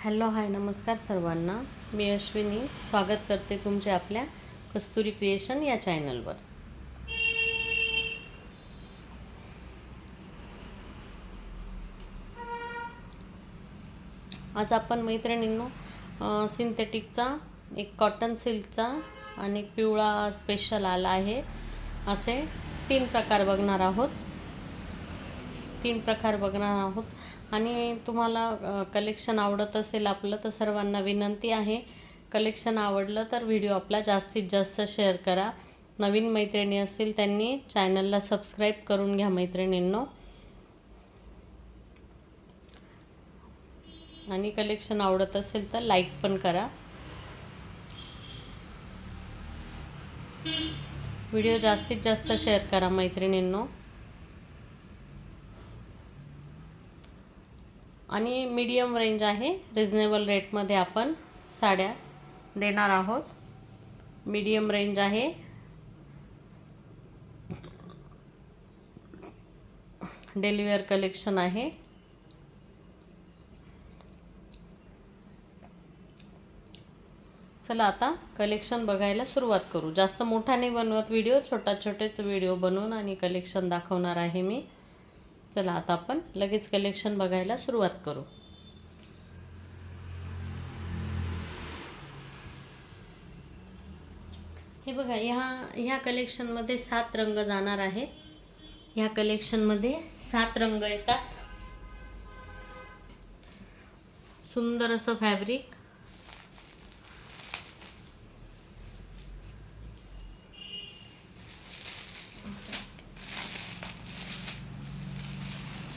Hello hi नमस्कार सर्वांना. मी अश्विनी स्वागत करते तुमचे आपल्या कस्तुरी क्रिएशन या चॅनलवर. आज आपण मैत्रिणींनो सिंथेटिकचा एक कॉटन सिल्कचा आणि एक पिवळा स्पेशल आला आहे असे तीन प्रकार बघणार आहोत. आणि तुम्हाला कलेक्शन आवडत असेल आपलं तर सर्वांना विनंती आहे, कलेक्शन आवडलं तर व्हिडिओ आपला जास्तीत जास्त शेअर करा. नवीन मैत्रिणी असतील त्यांनी चॅनलला सबस्क्राईब करून घ्या मैत्रिणींनो. आणि कलेक्शन आवडत असेल तर लाईक पण करा. व्हिडिओ जास्तीत जास्त शेअर करा मैत्रिणींनो. आणि मीडियम रेंज आहे, रिजनेबल रेटमध्ये आपण साड्या देणार आहोत. मीडियम रेंज आहे, डेली वेअर कलेक्शन आहे. चला आता कलेक्शन बघायला सुरुवात करू. जास्त मोठा नाही बनवत व्हिडिओ, छोटेच व्हिडिओ बनवून आणि कलेक्शन दाखवणार आहे मी. चला आता आपण लगेच कलेक्शन बघायला सुरुवात करू. हे बघा, ह्या कलेक्शनमध्ये 7 रंग जाणार आहेत. ह्या कलेक्शनमध्ये 7 रंग येतात. सुंदर असं फॅब्रिक,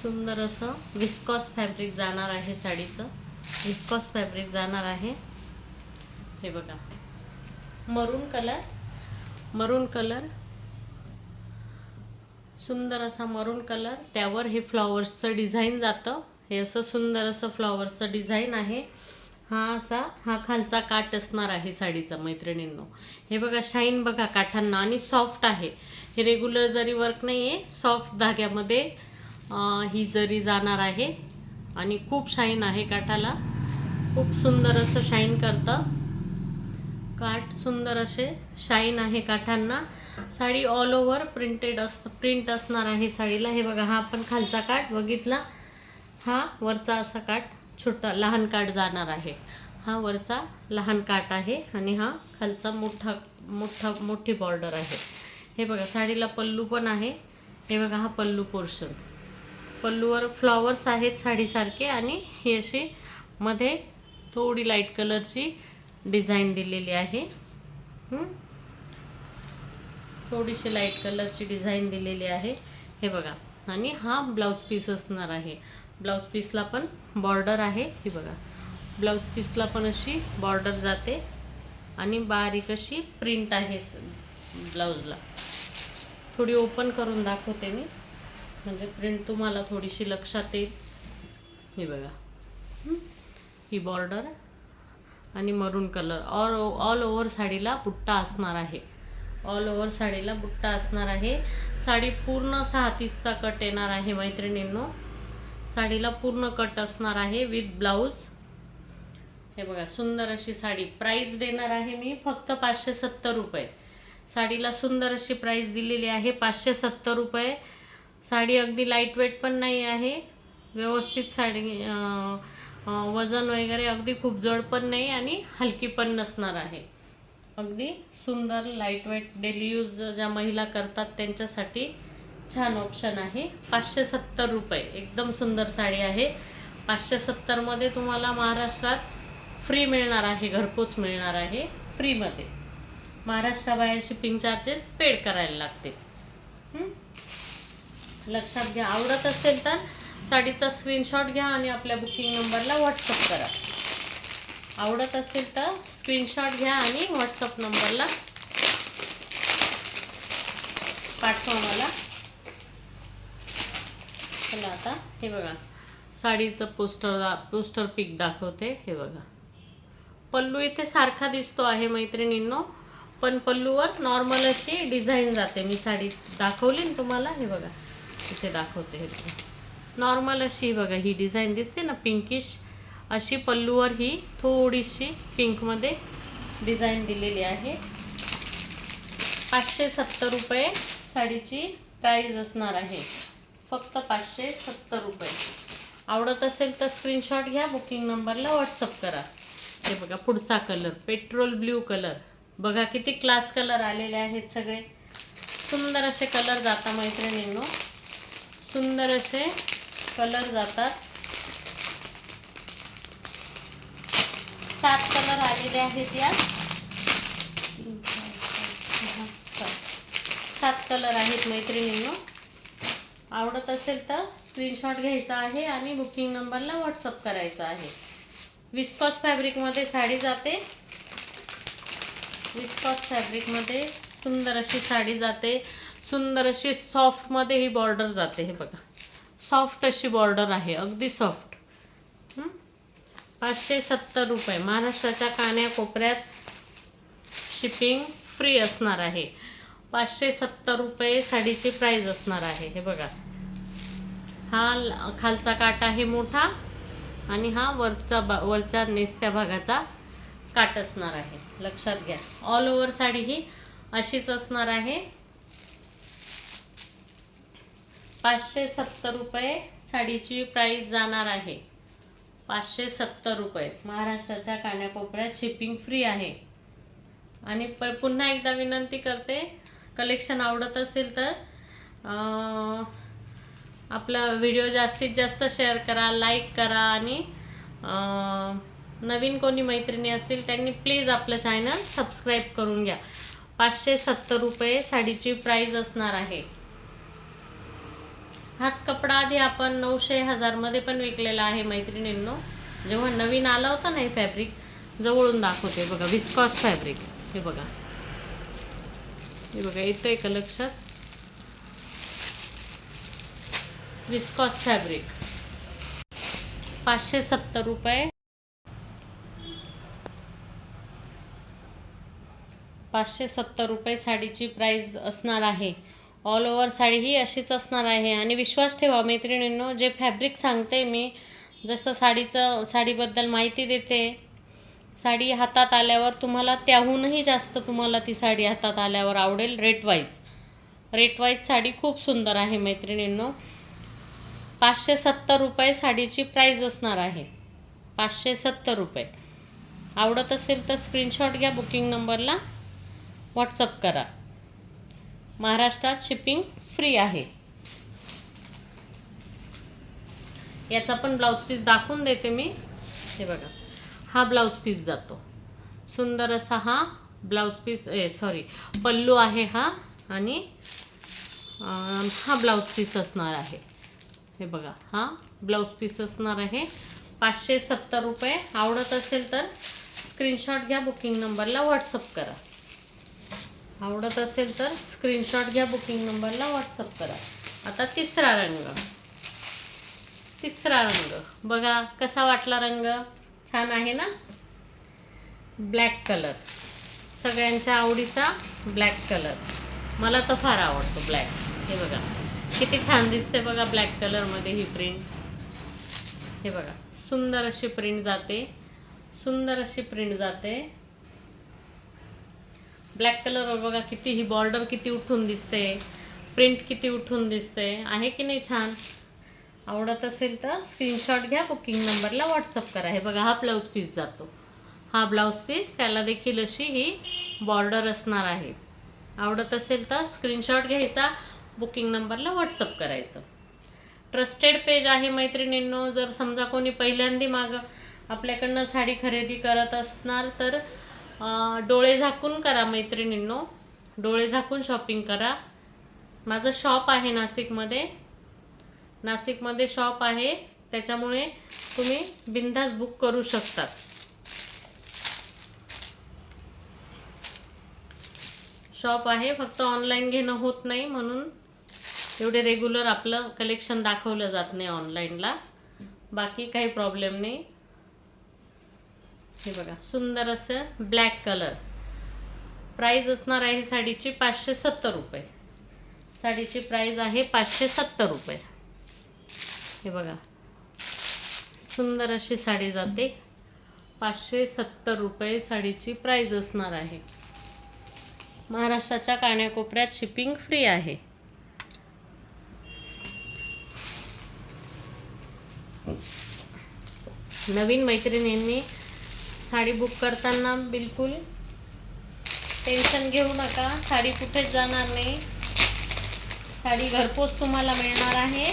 सुंदर असं विस्कॉस फॅब्रिक जाणार आहे. साडीचं विस्कॉस फॅब्रिक जाणार आहे. हे बघा, मरून कलर सुंदर असा मरून कलर, त्यावर हे फ्लॉवर्सचं डिझाईन जातं. हे असं सुंदर असं फ्लॉवर्सचं डिझाईन आहे. हा खालचा काठ असणार आहे साडीचा मैत्रिणींनो. हे बघा, शाईन बघा काठांना, आणि सॉफ्ट आहे. हे रेग्युलर जरी वर्क नाही आहे, सॉफ्ट धाग्यामध्ये ही जरी जाणार आहे. आणि खूप शाईन आहे काठाला, खूप सुंदर असं शाईन करतं काठ. सुंदर असे शाईन आहे काठांना. साडी ऑल ओव्हर प्रिंट असणार आहे साडीला. हे बघा, हा आपण खालचा काठ बघितला, हा वरचा असा काठ छोटा लहान काठ जाणार आहे. हा वरचा लहान काठ आहे आणि हा खालचा मोठी बॉर्डर आहे. हे बघा, साडीला पल्लू पण आहे. हे बघा, हा पल्लू पोर्शन, पल्लूवर फ्लॉवर्स आहेत साडीसारखे, आणि ही अशी मध्ये थोडी लाईट कलरची डिझाईन दिलेली आहे. थोडीशी लाईट कलरची डिझाईन दिलेली आहे. हे बघा, आणि हा ब्लाऊज पीस असणार आहे. ब्लाऊज पीसला पण बॉर्डर आहे. हे बघा, ब्लाऊज पीसला पण अशी बॉर्डर जाते आणि बारीक अशी प्रिंट आहे ब्लाऊजला. थोडी ओपन करून दाखवते मी, म्हणजे प्रिंट तुम्हाला थोडीशी लक्षात येईल. हे बघा, ही बॉर्डर आणि मरून कलर. ऑल ओव्हर साडीला बुट्टा असणार आहे. ऑल ओव्हर साडीला बुट्टा असणार आहे. साडी पूर्ण 630चा कट येणार आहे मैत्रिणींनो. साडीला पूर्ण कट असणार आहे विथ ब्लाऊज. हे बघा, सुंदर अशी साडी. प्राईस देणार आहे मी फक्त 570 रुपये. साडीला सुंदर अशी प्राईस दिलेली आहे, 570 रुपये. साडी अगदी लाईट वेट पण नाही आहे, व्यवस्थित साडी, वजन वगैरे अगदी खूप जड पण नाही आणि हलकी पण नसणार आहे. अगदी सुंदर लाईट वेट, डेली यूज ज्या महिला करतात त्यांच्यासाठी छान ऑप्शन आहे. 570 रुपये, एकदम सुंदर साडी आहे. 570मध्ये तुम्हाला महाराष्ट्रात फ्री मिळणार आहे, घरपोच मिळणार आहे फ्रीमध्ये. महाराष्ट्राबाहेर शिपिंग चार्जेस पेड करायला लागते. लक्षात घ्या. आवडत असेल तर साडीचा स्क्रीनशॉट घ्या आणि आपल्या बुकिंग नंबरला व्हॉट्सअप करा. आवडत असेल तर स्क्रीनशॉट घ्या आणि व्हॉट्सअप नंबरला पाठवा मला. चला आता हे बघा, साडीचं पोस्टर पिक दाखवते. हे बघा, पल्लू इथे सारखा दिसतो आहे मैत्रिणींनो, पण पल्लूवर नॉर्मल अशी डिझाईन जाते. मी साडी दाखवली ना तुम्हाला, हे बघा इथे दाखवते. हे नॉर्मल अशी बघा ही डिझाईन दिसते ना, पिंकिश अशी पल्लूवर ही थोडीशी पिंकमध्ये डिझाईन दिलेली आहे. 570 रुपये साडीची प्राईज असणार आहे. फक्त 570 रुपये. आवडत असेल तर स्क्रीनशॉट घ्या, बुकिंग नंबरला व्हॉट्सअप करा. हे बघा पुढचा कलर पेट्रोल ब्ल्यू कलर. बघा किती क्लास कलर आलेले आहेत. सगळे सुंदर असे कलर जातात मैत्रिणींनो, सुंदर असे कलर जातात. 7 कलर आलेले आहेत. या 7 कलर आहेत मैत्रिणींनो. आवडत असेल तर स्क्रीनशॉट घ्यायचा आहे आणि बुकिंग नंबरला व्हॉट्सअप करायचा आहे. विस्कॉस फॅब्रिकमध्ये साडी जाते. विस्कॉस फॅब्रिकमध्ये सुंदर अशी साडी जाते. सुंदर अशी सॉफ्टमध्ये ही बॉर्डर जाते. हे बघा सॉफ्ट अशी बॉर्डर आहे, अगदी सॉफ्ट. 570 रुपये. महाराष्ट्राच्या कान्याकोपऱ्यात शिपिंग फ्री असणार आहे. 570 रुपये साडीची प्राईज असणार आहे. हे बघा हा खालचा काठ आहे मोठा आणि हा वरच्या नेसत्या भागाचा काठ असणार आहे. लक्षात घ्या. ऑल ओव्हर साडी ही अशीच असणार आहे. 570 रुपये साडीची प्राईज जाणार आहे. 570 रुपये. महाराष्ट्राच्या कान्याकोपऱ्यात शिपिंग फ्री आहे. आणि पुन्हा एकदा विनंती करते, कलेक्शन आवडत असेल तर आपला व्हिडिओ जास्तीत जास्त शेअर करा, लाईक करा आणि नवीन कोणी मैत्रिणी असतील त्यांनी प्लीज आपलं चॅनल सबस्क्राईब करून घ्या. 570 रुपये साडीची प्राईज असणार आहे. हाच कपडा आधी आपण 900-1000 मध्ये पण विकलेला आहे मैत्रिणींनो. जेव्हा नवीन आला होता ना हे फॅब्रिक, जवळून दाखवते बघा. Viscous fabric. हे बघा, हे बघा येतंय का लक्षात? विस्कॉस फॅब्रिक 570 रुपये. 570 रुपये साडीची प्राईज असणार आहे. ऑल ओव्हर साडी ही अशीच असणार आहे. आणि विश्वास ठेवा मैत्रिणींनो, जे फॅब्रिक सांगते मी, जसं साडीबद्दल माहिती देते, साडी हातात आल्यावर तुम्हाला त्याहूनही जास्त तुम्हाला ती साडी हातात आल्यावर आवडेल. रेट वाईज साडी खूप सुंदर आहे मैत्रिणींनो. 570 रुपये साडीची प्राईज असणार आहे. 570 रुपये. आवडत असेल तर स्क्रीनशॉट घ्या, बुकिंग नंबरला व्हॉट्सअप करा. महाराष्ट्रात शिपिंग फ्री आहे. याचा पण ब्लाऊज पीस दाखवून देते मी. हे बघा हा ब्लाऊज पीस जातो. सुंदर असा हा ब्लाऊज पीस पल्लू आहे हा. आणि हा ब्लाऊज पीस असणार आहे. हे बघा हा ब्लाऊज पीस असणार आहे. 570 रुपये. आवडत असेल तर स्क्रीनशॉट घ्या, बुकिंग नंबरला व्हॉट्सअप करा. आवडत असेल तर स्क्रीनशॉट घ्या, बुकिंग नंबरला व्हॉट्सअप करा. आता तिसरा रंग बघा कसा वाटला. रंग छान आहे ना. ब्लॅक कलर, सगळ्यांच्या आवडीचा ब्लॅक कलर. मला तर फार आवडतो ब्लॅक. हे बघा किती छान दिसते बघा ब्लॅक कलरमध्ये ही प्रिंट. हे बघा सुंदर अशी प्रिंट जाते. ब्लॅक कलरवर बघा किती ही बॉर्डर किती उठून दिसते, प्रिंट किती उठून दिसते, आहे की नाही छान. आवडत असेल तर स्क्रीनशॉट घ्या, बुकिंग नंबरला व्हॉट्सअप करा. हे बघा हा ब्लाऊज पीस जातो. हा ब्लाऊज पीस, त्याला देखील अशी ही बॉर्डर असणार आहे. आवडत असेल तर स्क्रीनशॉट घ्यायचा, बुकिंग नंबरला व्हॉट्सअप करायचं. ट्रस्टेड पेज आहे मैत्रिणींनो. जर समजा कोणी पहिल्यांदा आपल्याकडनं साडी खरेदी करत असणार तर डोळे झाकून करा मैत्रिणींनो. डोळे झाकून शॉपिंग करा. माझं शॉप आहे नाशिकमध्ये शॉप आहे, त्याच्यामुळे तुम्ही बिनधास्त बुक करू शकतात. शॉप आहे, फक्त ऑनलाईन घेणं होत नाही, म्हणून एवढे रेग्युलर आपलं कलेक्शन दाखवलं जात नाही ऑनलाईनला. बाकी काही प्रॉब्लेम नाही. हे बघा सुंदर असं ब्लॅक कलर. प्राईज असणार आहे साडीची 570 रुपये. साडीची प्राईज आहे 570 रुपये. हे बघा सुंदर अशी साडी जाते. 570 रुपये साडीची प्राइस असणार आहे. महाराष्ट्राच्या कानाकोपऱ्यात शिपिंग फ्री आहे. नवीन मैत्रिणींनी साडी बुक करताना बिलकुल टेन्शन घेऊ नका. साडी कुठेच जाणार नाही. साडी घरपोच तुम्हाला मिळणार आहे.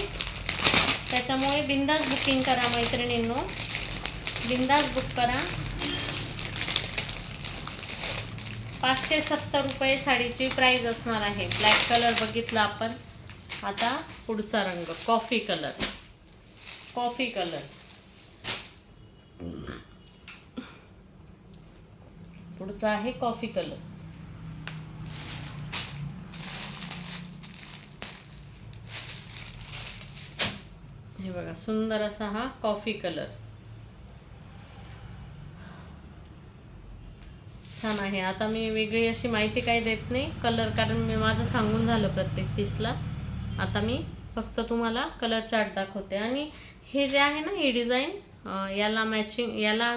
त्याच्यामुळे बिंदास बुकिंग करा मैत्रिणींनो, बिंदास बुक करा. 570 रुपये साडीची प्राइस असणार आहे. ब्लॅक कलर बघितला आपण. आता पुढचा रंग कॉफी कलर. कॉफी कलर पुढचा आहे कॉफी कलर. हे बघा सुंदर असा हा कॉफी कलर छान आहे. आता मी वेगळी अशी माहिती काही देत नाही कलर, कारण मी माझं सांगून झालं प्रत्येक पीसला. आता मी फक्त तुम्हाला कलर चार्ट दाखवते. आणि हे जे आहे ना, ही डिझाईन याला मॅचिंग, याला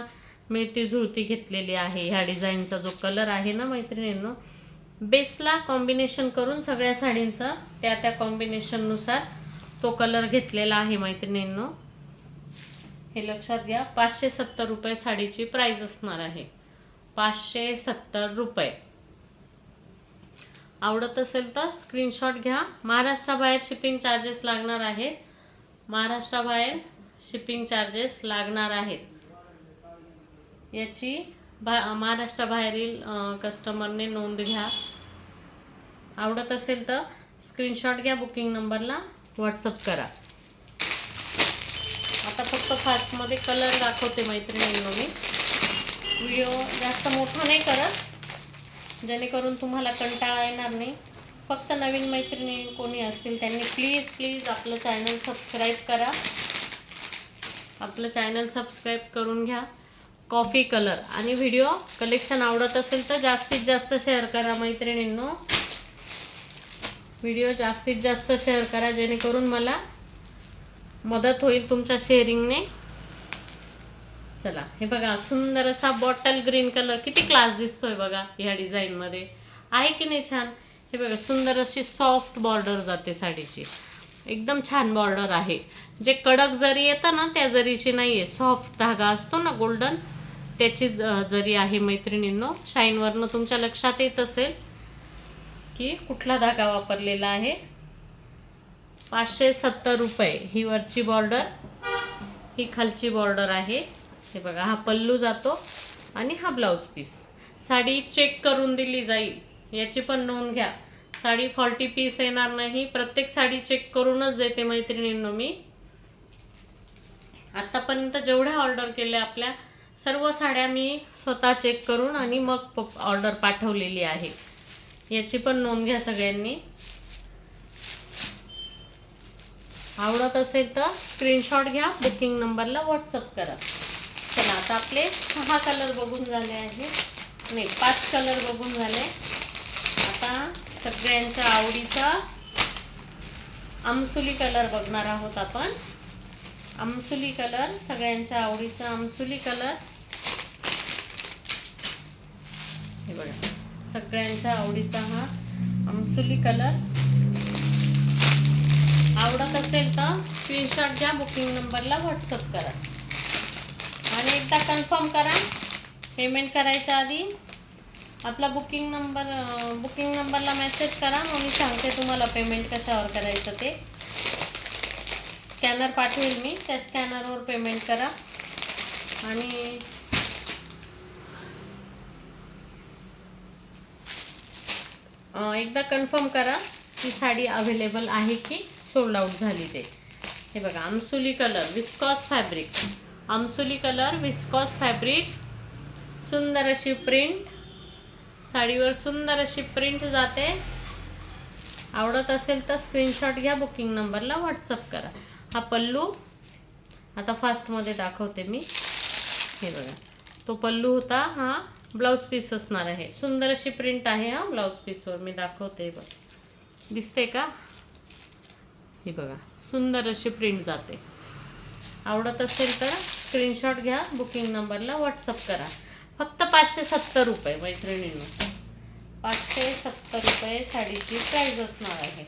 मिळती जुळती घेतलेली आहे. ह्या डिझाईनचा जो कलर आहे ना मैत्रिणींनो, बेसला कॉम्बिनेशन करून सगळ्या साडींचा त्या त्या कॉम्बिनेशननुसार तो कलर घेतलेला आहे मैत्रिणींनो. हे लक्षात घ्या. 570 रुपये साडीची प्राइस असणार आहे. 570 रुपये. आवडत असेल तर स्क्रीनशॉट घ्या. महाराष्ट्राबाहेर शिपिंग चार्जेस लागणार आहेत. महाराष्ट्राबाहेर शिपिंग चार्जेस लागणार आहेत. याची महाराष्ट्राबाहेरील कस्टमरने नोंद घ्या. आवडत असेल तर स्क्रीनशॉट घ्या. बुकिंग नंबरला व्हॉट्सअप करा. आता फक्त फास्टमध्ये कलर दाखवते मैत्रिणींनो. मी व्हिडिओ जास्त मोठा नाही करत, जेणेकरून तुम्हाला कंटाळा येणार नाही. फक्त नवीन मैत्रिणी कोणी असतील त्यांनी प्लीज आपलं चॅनल सबस्क्राईब करा. आपलं चॅनल सबस्क्राईब करून घ्या. कॉफी कलर आणि व्हिडिओ कलेक्शन आवडत असेल तर जास्तीत जास्त शेअर करा मैत्रिणींनो. व्हिडिओ जास्तीत जास्त शेअर करा, जेणेकरून मला मदत होईल तुमच्या शेअरिंगने. चला, हे बघा सुंदर असा बॉटल ग्रीन कलर. किती क्लास दिसतोय बघा ह्या डिझाईनमध्ये, आहे की नाही छान. हे बघा सुंदर अशी सॉफ्ट बॉर्डर जाते साडीची. एकदम छान बॉर्डर आहे. जे कडक जरी येतं ना, त्या जरीची नाही आहे. सॉफ्ट धागा असतो ना गोल्डन, त्याची जरी आहे मैत्रिणींनो. शाईनवरनं तुमच्या लक्षात येत असेल की कुठला धागा वापरलेला आहे. 570 रुपये ही वरची बॉर्डर, ही खालची बॉर्डर आहे. हे बघा, हा पल्लू जातो आणि हा ब्लाऊज पीस. साडी चेक करून दिली जाईल, याची पण नोंद घ्या. साडी फॉल्टी पीस येणार नाही. प्रत्येक साडी चेक करूनच देते मैत्रिणींनो मी. आतापर्यंत जेवढ्या ऑर्डर केल्या आपल्या सर्व साड्या मी स्वतः चेक करून आणि मग ऑर्डर पाठवलेली आहे. याची पण नोंद घ्या सगळ्यांनी. आवडत असेल तर स्क्रीनशॉट घ्या. बुकिंग नंबरला व्हॉट्सअप करा. चला, आता आपले 6 कलर बघून झाले आहेत. नाही, 5 कलर बघून झाले. आता सगळ्यांच्या आवडीचा आमसुली कलर बघणार आहोत आपण. आमसुली कलर, सगळ्यांच्या आवडीचा आमसुली कलर. हे बघा, सगळ्यांच्या आवडीचा हा आमसुली कलर. आवडत असेल तर स्क्रीनशॉट घ्या. बुकिंग नंबरला व्हॉट्सअप करा आणि एकदा कन्फर्म करा. पेमेंट करायच्या आधी आपला बुकिंग नंबरला मेसेज करा. मग मी सांगते तुम्हाला पेमेंट कशावर करायचं ते. स्कॅनर पाठवेल मी, त्या स्कॅनरवर पेमेंट करा. आणि एकदा कन्फर्म करा की साडी अवेलेबल आहे की सोल्ड आउट झाली ते. हे बघा, आमसुली कलर, विस्कॉस फॅब्रिक. आमसुली कलर, विस्कॉस फॅब्रिक. सुंदर अशी प्रिंट साडीवर, सुंदर अशी प्रिंट जाते. आवडत असेल तर स्क्रीनशॉट घ्या. बुकिंग नंबरला व्हॉट्सअप करा. हा पल्लू आता फास्टमध्ये दाखवते मी. हे बघा, तो पल्लू होता. हा ब्लाऊज पीस असणार आहे. सुंदर अशी प्रिंट आहे हा ब्लाऊज पीसवर. मी दाखवते बघ, दिसते का? हे बघा, सुंदर अशी प्रिंट जाते. आवडत असेल तर स्क्रीनशॉट घ्या, बुकिंग नंबरला व्हॉट्सअप करा. फक्त 570 रुपये मैत्रिणींनो, 570 रुपये साडीची प्राईज असणार आहे.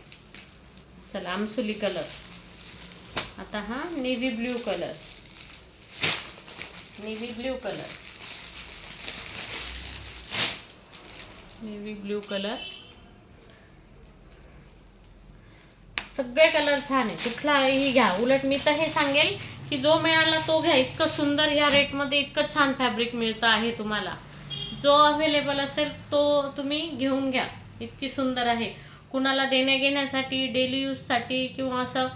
चला आमसुली कलर. आता हा navy blue colour, navy blue colour, navy blue colour. सगळे कलर छान आहे, कुठलाही घ्या. उलट मी तर हे सांगेल की जो मिळाला तो घ्या. इतकं सुंदर ह्या रेटमध्ये इतकं छान फॅब्रिक मिळतं आहे तुम्हाला. जो अवेलेबल असेल तो तुम्ही घेऊन घ्या. इतकी सुंदर आहे. कुणाला देण्या घेण्यासाठी, डेली यूजसाठी किंवा असं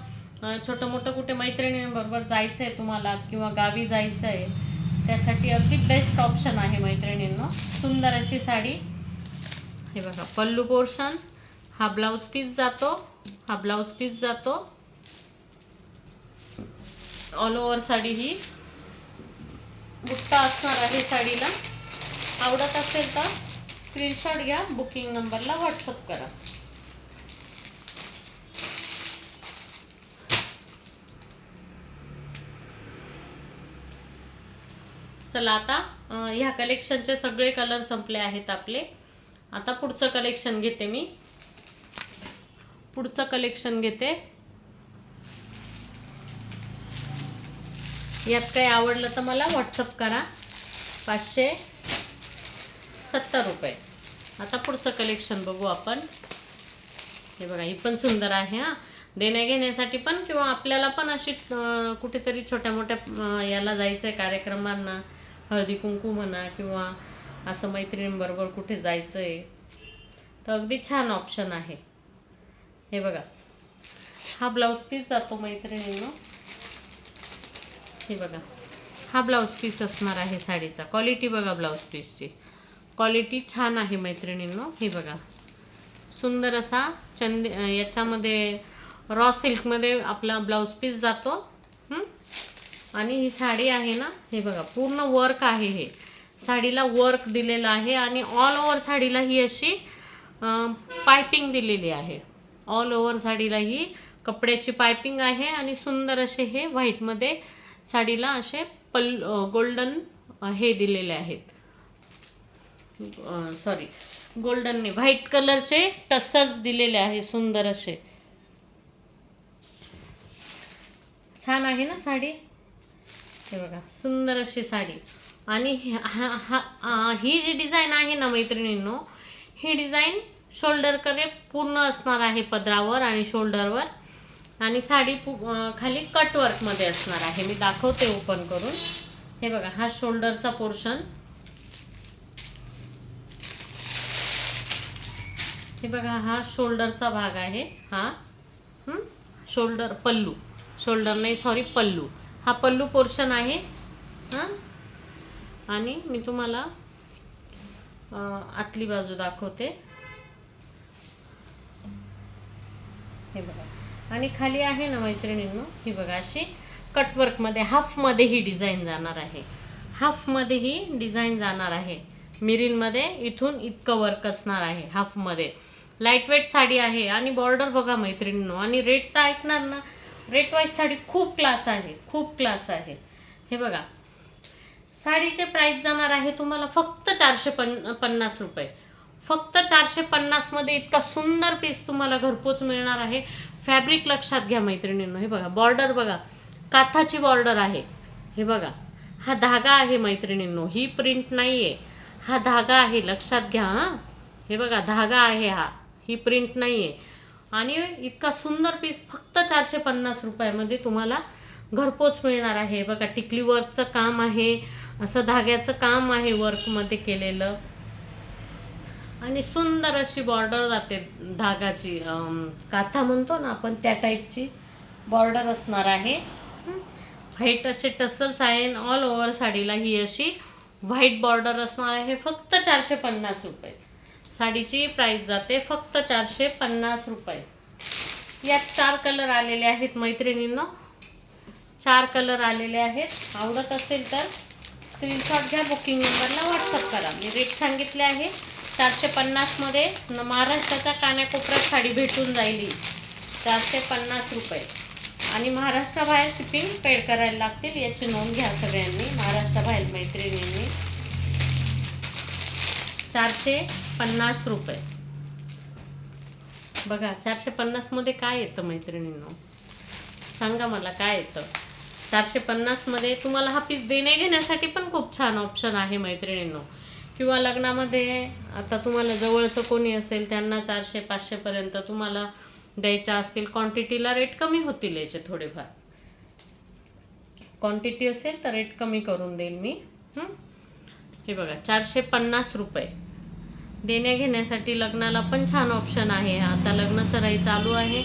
छोटं मोठं कुठे मैत्रिणींबरोबर जायचं आहे तुम्हाला किंवा गावी जायचं आहे, त्यासाठी अगदी बेस्ट ऑप्शन आहे मैत्रिणींनो. सुंदर अशी साडी. हे बघा पल्लू पोर्शन, हा ब्लाऊज पीस जातो, हा ब्लाऊज पीस जातो. ऑल ओव्हर साडी ही बुट्टा असणार आहे साडीला. आवडत असेल तर स्क्रीनशॉट घ्या, बुकिंग नंबरला व्हॉट्सअप करा. चला आता ह्या कलेक्शनचे सगळे कलर संपले आहेत आपले. आता पुढचं कलेक्शन घेते मी. पुढचं कलेक्शन घेते. यात काही आवडलं तर मला व्हॉट्सअप करा. 570 रुपये. आता पुढचं कलेक्शन बघू आपण. हे बघा ही पण सुंदर आहे हा. देण्या घेण्यासाठी पण किंवा आपल्याला पण अशी कुठेतरी छोट्या मोठ्या याला जायचं आहे कार्यक्रमांना, हळदी कुंकू म्हणा किंवा असं मैत्रिणींबरोबर कुठे जायचं आहे तर अगदी छान ऑप्शन आहे. हे बघा हा ब्लाऊज पीस जातो मैत्रिणींनो. हे बघा हा ब्लाऊज पीस असणार आहे साडीचा. क्वालिटी बघा ब्लाऊज पीसची, क्वालिटी छान आहे मैत्रिणींनो. हे बघा सुंदर असा याच्यामध्ये रॉ सिल्कमध्ये आपला ब्लाऊज पीस जातो. आणि ही साडी आहे ना, हे बघा पूर्ण वर्क आहे. हे साडीला वर्क दिलेलं आहे आणि ऑल ओव्हर साडीला ही अशी पायपिंग दिलेली आहे. ऑल ओव्हर साडीला ही कपड्याची पायपिंग आहे आणि सुंदर असे हे व्हाईटमध्ये साडीला असे गोल्डन हे दिलेले आहेत. सॉरी गोल्डन नाही, व्हाईट कलरचे टसल्स दिलेले आहे सुंदर असे. छान आहे ना साडी. हे बघा सुंदर अशी साडी. आणि ही जी डिझाईन आहे ना मैत्रिणींनो, ही डिझाईन शोल्डरकडे पूर्ण असणार आहे, पदरावर आणि शोल्डरवर. आणि साडी खाली कटवर्कमध्ये असणार आहे. मी दाखवते ओपन करून. हे बघा हा शोल्डरचा पोर्शन. हे बघा हा शोल्डरचा भाग आहे. हा शोल्डर पल्लू, शोल्डर नाही सॉरी पल्लू, हा पल्लू पोर्शन आहे. हां आणि मी तुम्हाला आतली बाजू दाखवते. हे बघा आणि खाली आहे ना मैत्रिणींनो, ही बघा अशी कटवर्कमध्ये हाफमध्ये ही डिझाईन जाणार आहे. हाफमध्ये ही डिझाईन जाणार आहे. मिरीनमध्ये इथून इतकं वर्क असणार आहे हाफमध्ये. लाईटवेट साडी आहे आणि बॉर्डर बघा मैत्रिणींनो. आणि रेट तर ऐकणार ना, रेट वाईज साडी खूप क्लास आहे, खूप क्लास आहे. हे बघा साडीचे प्राईस जाणार आहे तुम्हाला फक्त 450 रुपये. फक्त 450 मध्ये इतका सुंदर पीस तुम्हाला घरपोच मिळणार आहे. फॅब्रिक लक्षात घ्या मैत्रिणींनो. हे बघा बॉर्डर बघा, काथाची बॉर्डर आहे. हे बघा हा धागा आहे मैत्रिणींनो, ही प्रिंट नाही आहे, हा धागा आहे, लक्षात घ्या. हां हे बघा धागा आहे हा, ही प्रिंट नाही आहे. आणि इतका सुंदर पीस फक्त 450 रुपयामध्ये तुम्हाला घरपोच मिळणार आहे. बघा टिकली वर्कचं काम आहे, असं धाग्याचं काम आहे वर्कमध्ये केलेलं. आणि सुंदर अशी बॉर्डर जाते धागाची, काथा म्हणतो ना आपण त्या टाईपची बॉर्डर असणार आहे. व्हाईट असे टसल्स आहे. ऑल ओव्हर साडीला ही अशी व्हाईट बॉर्डर असणार आहे. फक्त 450 रुपये साडीची प्राईस जाते, फक्त 450 रुपये. यात 4 कलर आलेले आहेत मैत्रिणींनो, 4 कलर आलेले आहेत. आवडत असेल तर स्क्रीनशॉट घ्या, बुकिंग नंबरला व्हॉट्सअप करा. मी रेट सांगितले आहे 450 मध्ये. महाराष्ट्राच्या कानाकोपऱ्यात साडी भेटून जाईल 450 रुपये. आणि महाराष्ट्राबाहेर शिपिंग पेड करायला लागतील, याची नोंद घ्या सगळ्यांनी. महाराष्ट्राबाहेर मैत्रिणींनी 450 रुपये. बघा 450 मध्ये काय येतं मैत्रिणींनो, सांगा मला काय येतं. 450 मध्ये तुम्हाला हा पीस देणे घेण्यासाठी पण खूप छान ऑप्शन आहे मैत्रिणींनो. किंवा लग्नामध्ये आता तुम्हाला जवळचं कोणी असेल त्यांना 400-500 पर्यंत तुम्हाला द्यायच्या असतील, क्वांटिटीला रेट कमी होतील याचे थोडेफार. क्वांटिटी असेल तर रेट कमी करून देईल मी. हे बघा 450 रुपये देण्या घेण्यासाठी लग्नाला पण छान ऑप्शन आहे. आता लग्न सराई चालू आहे,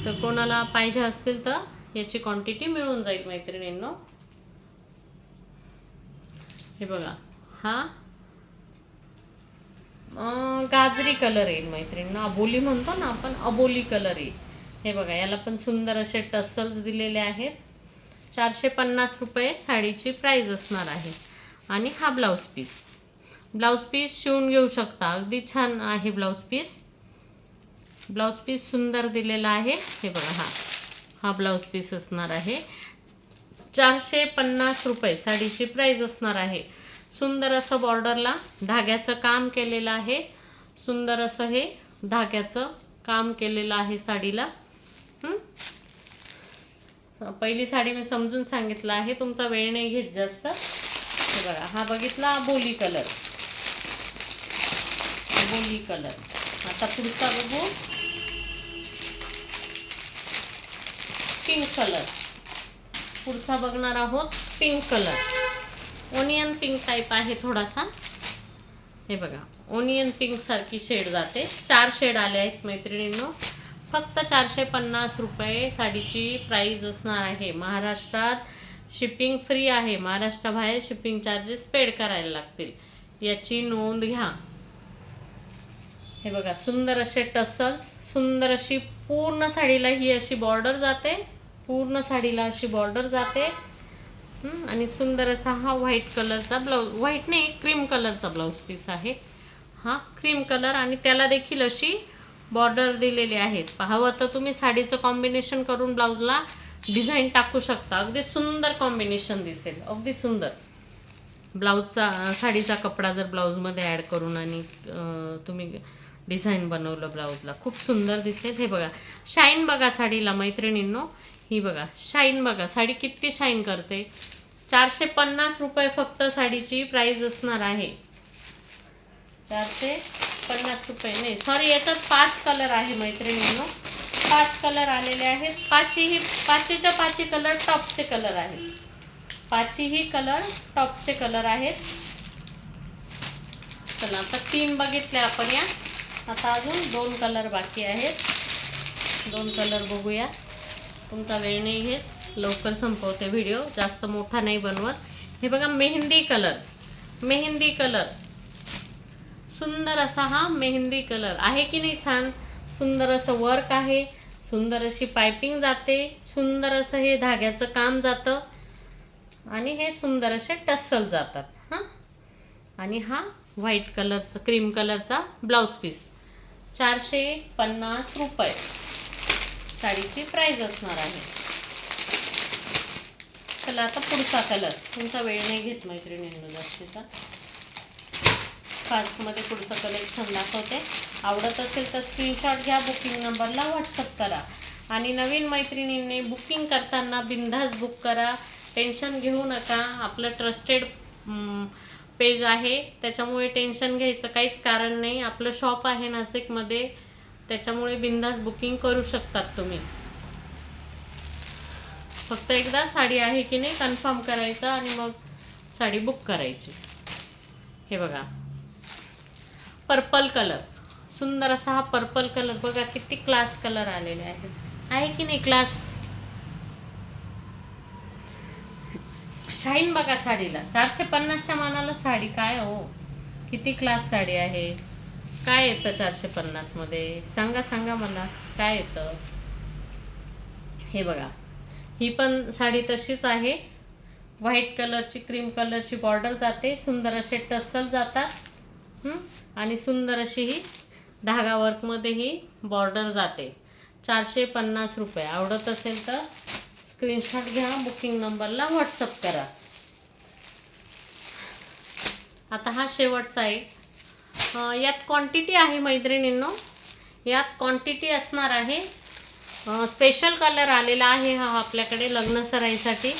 तर कोणाला पाहिजे असतील तर याची क्वांटिटी मिळून जाईल मैत्रिणींनो. हे बघा हा गाजरी कलर येईल मैत्रिणींना, अबोली म्हणतो ना आपण, अबोली कलर येईल. हे बघा याला पण सुंदर असे टसल्स दिलेले आहेत. 450 रुपये साडीची प्राईज असणार आहे. आणि हा ब्लाऊज पीस, ब्लाऊज पीस शिवून घेऊ शकता, अगदी छान आहे ब्लाऊज पीस. ब्लाऊज पीस सुंदर दिलेला आहे. हे बघा हा ब्लाऊज पीस असणार आहे. 450 रुपये साडीची प्राईज असणार आहे. सुंदर असं बॉर्डरला धाग्याचं काम केलेलं आहे. सुंदर असं हे धाग्याचं काम केलेलं आहे साडीला. पहिली साडी मी समजून सांगितलं आहे, तुमचा वेळ नाही घेत जास्त. हे बघा हा बघितला अबोली कलर, अबोली कलर. आता पुढचा बघू पिंक कलर. पुढचा बघणार आहोत pink colour. Onion pink type आहे थोडासा. हे बघा ओनियन पिंक सारखी शेड जाते. 4 शेड आले आहेत मैत्रिणींनो. फक्त 450 रुपये साडीची प्राईज असणार आहे. महाराष्ट्रात शिपिंग फ्री आहे, महाराष्ट्राबाहेर शिपिंग चार्जेस पेड करायला लागतील, याची नोंद घ्या. हे बघा सुंदर असे टसल्स, सुंदर अशी पूर्ण साडीला ही अशी बॉर्डर जाते, पूर्ण साडीला अशी बॉर्डर जाते. आणि सुंदर असा हा व्हाईट कलरचा ब्लाऊज, व्हाईट नाही क्रीम कलरचा ब्लाऊज पीस आहे हा, क्रीम कलर. आणि त्याला देखील अशी बॉर्डर दिलेली आहेत. पाहावं तर तुम्ही साडीचं कॉम्बिनेशन करून ब्लाऊजला डिझाईन टाकू शकता, अगदी सुंदर कॉम्बिनेशन दिसेल, अगदी सुंदर. ब्लाऊजचा साडीचा कपडा जर ब्लाऊजमध्ये ॲड करून आणि तुम्ही डिझाईन बनवलं ब्लाऊजला, खूप सुंदर दिसेल. हे बघा शाईन बघा साडीला मैत्रिणींनो, ही बघा शाईन बघा, साडी किती शाईन करते. 450 रुपये फक्त साडीची प्राईज असणार आहे. 450 रुपये नाही, सॉरी, याच्यात 5 कलर आहे मैत्रिणींनो, 5 कलर आलेले आहेत. पाचीच्या 5 कलर टॉपचे कलर आहेत. 5ही कलर टॉपचे कलर आहेत. चला आता 3 बघितले आपण या. आता अजून 2 कलर बाकी आहेत. 2 कलर बघूया. तुमचा वेळ नाही घेत, लवकर संपवते व्हिडिओ, जास्त मोठा नाही बनवत. हे बघा मेहंदी कलर, मेहंदी कलर, सुंदर असा हा मेहंदी कलर आहे की नाही छान. सुंदर असं वर्क आहे, सुंदर अशी पायपिंग जाते, सुंदर असं हे धाग्याचं काम जातं आणि हे सुंदर असे टसल जातात. हां आणि हा व्हाईट कलरचा क्रीम कलरचा ब्लाऊज पीस 450 रुपये साडीची प्राईज असणार आहे. चला आता पुढचा कलर, तुमचा वेळ नाही घेत मैत्रिणींनो जास्तीचा, फास्टमध्ये पुढचं कलेक्शन दाखवते. आवडत असेल तर स्क्रीनशॉट घ्या, बुकिंग नंबरला व्हॉट्सअप करा. आणि नवीन मैत्रिणींनी बुकिंग करताना बिनधास्त बुक करा, टेन्शन घेऊ नका. आपलं ट्रस्टेड पेज आहे, त्याच्यामुळे टेन्शन घ्यायचं काहीच कारण नाही. आपलं शॉप आहे नाशिकमध्ये, त्याच्यामुळे बिनधास्त बुकिंग करू शकतात तुम्ही. फक्त एकदा साडी आहे की नाही कन्फर्म करायचं आणि मग साडी बुक करायची. हे बघा पर्पल कलर, सुंदर असा हा पर्पल कलर. बघा किती क्लास कलर आलेले आहेत, आहे की नाही क्लास. शाईन बघा साडीला. 450च्या मानाला साडी काय हो, किती क्लास साडी आहे. काय येतं 450 मध्ये, सांगा सांगा मला काय येतं. हे बघा ही पण साडी तशीच आहे, व्हाईट कलरची क्रीम कलरची बॉर्डर जाते, सुंदर असे टसल जातात आणि सुंदर अशी ही धागा वर्कमध्ये ही बॉर्डर जाते. 450 रुपये. आवडत असेल तर स्क्रीनशॉट घ्या, बुकिंग नंबरला व्हॉट्सअप करा. आता हा शेवटचा आहे. यात क्वांटिटी आहे मैत्रिणींनो, यात क्वांटिटी असणार आहे. स्पेशल कलर आलेला आहे हा आपल्याकडे लग्न सराईसाठी,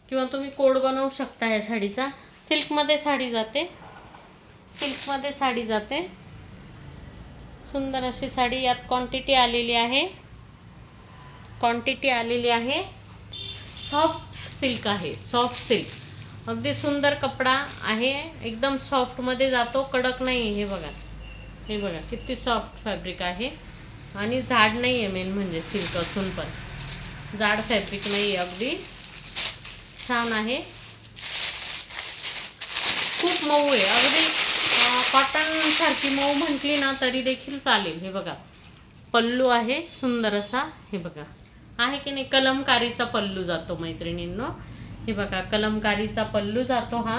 किंवा तुम्ही कोड बनवू शकता या साडीचा. सिल्कमध्ये साडी जाते, सिल्कमध्ये साडी जाते. सुंदर अशी साडी. यात क्वांटिटी आलेली आहे, क्वांटिटी आलेली आहे. सॉफ्ट सिल्क आहे, सॉफ्ट सिल्क. अगदी सुंदर कपडा आहे, एकदम सॉफ्टमध्ये जातो, कडक नाही. हे बघा, हे बघा किती सॉफ्ट फॅब्रिक आहे. आणि जाड नाही आहे, मेन म्हणजे सिल्क असून पण जाड फॅब्रिक नाही आहे, अगदी छान आहे. खूप मऊ आहे, अगदी कॉटन सारखी मऊ म्हटली ना तरी देखील चालेल. हे बघा पल्लू आहे सुंदर असा. हे बघा आहे की नाही, कलमकारीचा पल्लू जातो मैत्रिणींनो. हे बघा कलमकारीचा पल्लू जातो हा.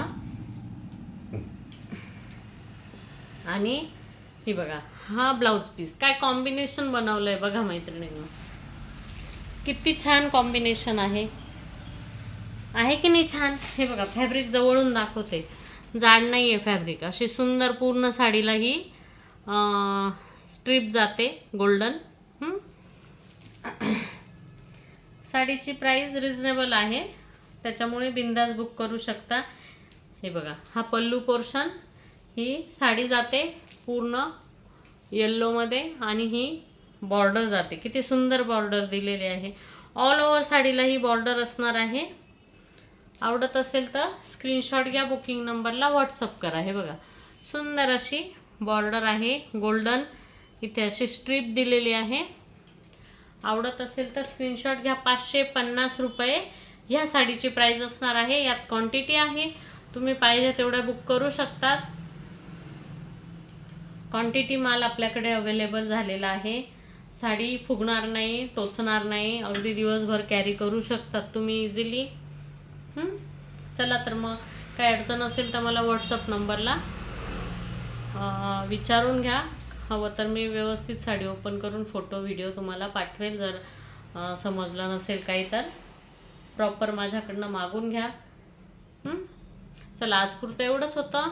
आणि हे बघा हा ब्लाउज पीस. काय कॉम्बिनेशन बनवलंय बघा मैत्रिणींनो, किती छान कॉम्बिनेशन आहे, आहे की नाही छान. हे बघा फॅब्रिक जवळून दाखवते, जाड नाही आहे फॅब्रिक. अशी सुंदर पूर्ण साडीला ही स्ट्रीप जाते गोल्डन. साडीची प्राइस रिजनेबल आहे, त्याच्यामुळे बिंदास बुक करू शकता. हे बघा हा पल्लू पोर्शन, ही साडी जाते पूर्ण येल्लोमध्ये आणि ही बॉर्डर जाते. किती सुंदर बॉर्डर दिलेली आहे. ऑल ओव्हर साडीला ही बॉर्डर असणार आहे. आवडत असेल तर स्क्रीनशॉट घ्या, बुकिंग नंबरला व्हॉट्सअप करा. हे बघा सुंदर अशी बॉर्डर आहे गोल्डन, इथे अशी स्ट्रीप दिलेली आहे. आवडत असेल तर स्क्रीनशॉट घ्या. 550 रुपये ह्या साडीची प्राइस असणार आहे. यात क्वांटिटी आहे, तुम्ही पाहिजे तेवढ्या बुक करू शकतात. क्वांटिटी माल आपल्याकडे अवेलेबल झालेला आहे. साडी फुगणार नाही, टोचणार नाही, अगदी दिवसभर कॅरी करू शकतात तुम्ही इझिली. चला तर मग काय अडचण असेल तर मला व्हॉट्सअप नंबरला विचारून घ्या. हवं तर मी व्यवस्थित साडी ओपन करून फोटो व्हिडिओ तुम्हाला पाठवेल. जर समजलं नसेल काही तर प्रॉपर माझ्याकडनं मागून घ्या. चला आज पुरतं एवढंच होतं.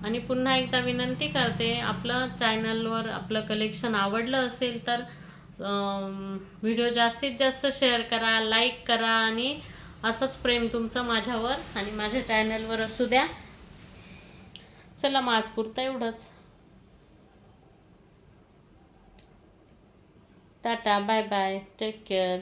आणि पुन्हा एकदा विनंती करते, आपलं चॅनलवर आपलं कलेक्शन आवडलं असेल तर व्हिडिओ जास्तीत जास्त शेअर करा, लाईक करा आणि असंच प्रेम तुमचं माझ्यावर आणि माझ्या चॅनलवर असू द्या. चला मग आज पुरतं एवढंच. Tata, bye bye, take care.